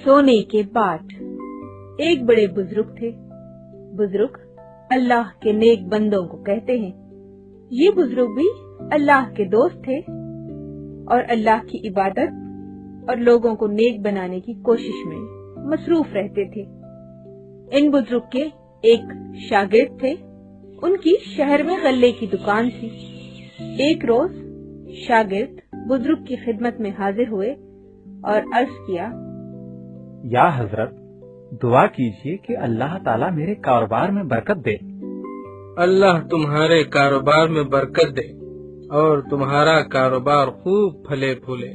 सोने के बाट। एक बड़े बुजुर्ग थे। बुजुर्ग अल्लाह के नेक बंदों को कहते हैं। ये बुजुर्ग भी अल्लाह के दोस्त थे और अल्लाह की इबादत और लोगों को नेक बनाने की कोशिश में मसरूफ रहते थे। इन बुजुर्ग के एक शागिर्द थे। उनकी शहर में गल्ले की दुकान थी। एक रोज शागिर्द बुजुर्ग की खिदमत में हाजिर हुए और अर्ज किया, या हजरत, दुआ कीजिए कि अल्लाह ताला मेरे कारोबार में बरकत दे। अल्लाह तुम्हारे कारोबार में बरकत दे और तुम्हारा कारोबार खूब फले फूले,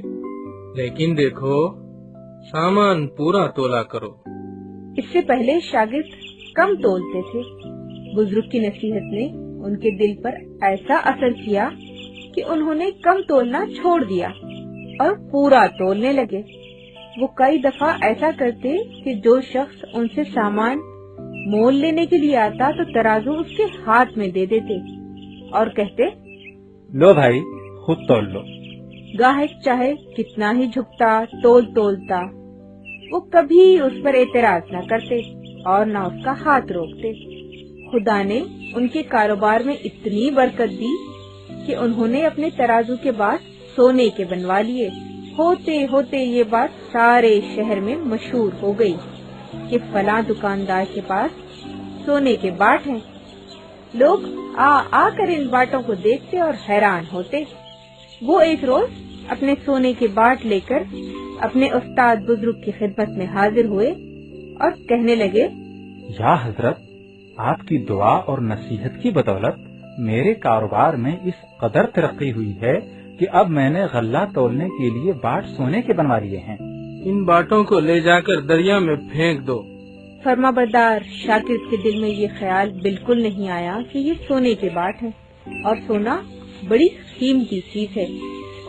लेकिन देखो सामान पूरा तोला करो। इससे पहले शागिर्द कम तोलते थे। बुजुर्ग की नसीहत ने उनके दिल पर ऐसा असर किया कि उन्होंने कम तोलना छोड़ दिया और पूरा तोलने लगे। वो कई दफा ऐसा करते कि जो शख्स उनसे सामान मोल लेने के लिए आता तो तराजू उसके हाथ में दे देते और कहते, लो भाई, खुद तोल लो। गाहक चाहे कितना ही झुकता तोलता, वो कभी उस पर एतराज न करते और न उसका हाथ रोकते। खुदा ने उनके कारोबार में इतनी बरकत दी कि उन्होंने अपने तराजू के बाद सोने के बनवा लिए। होते होते ये बात सारे शहर में मशहूर हो गई कि फलां दुकानदार के पास सोने के बाट हैं। लोग आकर इन बाटों को देखते और हैरान होते। वो एक रोज अपने सोने के बाट लेकर अपने उस्ताद बुजुर्ग की खिदमत में हाजिर हुए और कहने लगे, या हजरत, आपकी दुआ और नसीहत की बदौलत मेरे कारोबार में इस कदर तरक्की हुई है कि अब मैंने गल्ला तोलने के लिए बाट सोने के बनवा लिए हैं। इन बाटों को ले जाकर दरिया में फेंक दो। फरमाबरदार शागिर्द के दिल में ये ख्याल बिल्कुल नहीं आया कि ये सोने के बाट हैं और सोना बड़ी कीमती चीज है,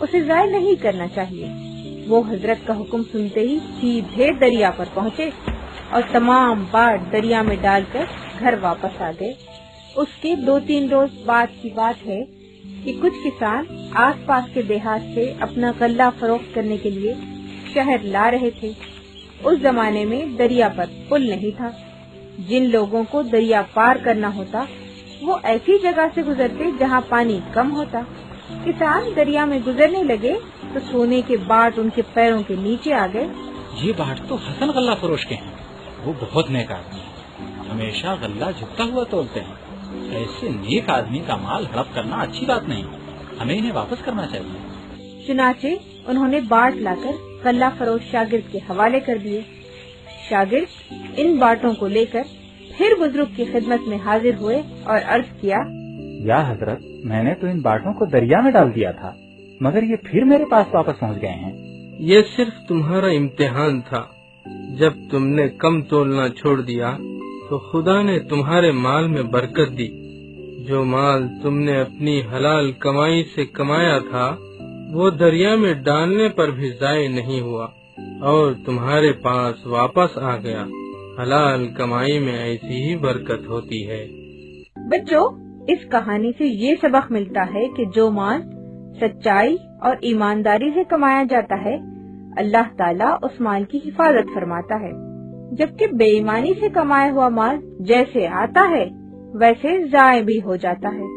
उसे जाया नहीं करना चाहिए। वो हजरत का हुक्म सुनते ही सीधे दरिया पर पहुँचे और तमाम बाट दरिया में डालकर घर वापस आ गए। उसके 2-3 रोज बाद की बात है कि कुछ किसान आसपास के देहात से अपना गल्ला फरोख्त करने के लिए शहर ला रहे थे। उस जमाने में दरिया पर पुल नहीं था। जिन लोगों को दरिया पार करना होता वो ऐसी जगह से गुजरते जहाँ पानी कम होता। किसान दरिया में गुजरने लगे तो सोने के बाट उनके पैरों के नीचे आ गए। ये बाट तो हसन गल्ला फरोश के हैं। वो बहुत नेक आदमी है, हमेशा गल्ला झुकता हुआ तोलते हैं। ऐसे नेक आदमी का माल हड़प करना अच्छी बात नहीं, हमें इन्हें वापस करना चाहिए। चुनाचे उन्होंने बाट लाकर गल्ला फरोश शागिर्द के हवाले कर दिए। शागिर्द इन बाटों को लेकर फिर बुजुर्ग की खिदमत में हाजिर हुए और अर्ज किया, या हजरत, मैंने तो इन बाटों को दरिया में डाल दिया था, मगर ये फिर मेरे पास वापस पहुँच गए हैं। ये सिर्फ तुम्हारा इम्तिहान था। जब तुमने कम तोलना छोड़ दिया तो खुदा ने तुम्हारे माल में बरकत दी। जो माल तुमने अपनी हलाल कमाई से कमाया था वो दरिया में डालने पर भी ज़ाय नहीं हुआ और तुम्हारे पास वापस आ गया। हलाल कमाई में ऐसी ही बरकत होती है। बच्चों, इस कहानी से ये सबक मिलता है कि जो माल सच्चाई और ईमानदारी से कमाया जाता है, अल्लाह ताला उस माल की हिफाजत फरमाता है, जबकि बेईमानी से कमाया हुआ माल जैसे आता है वैसे ज़ाय भी हो जाता है।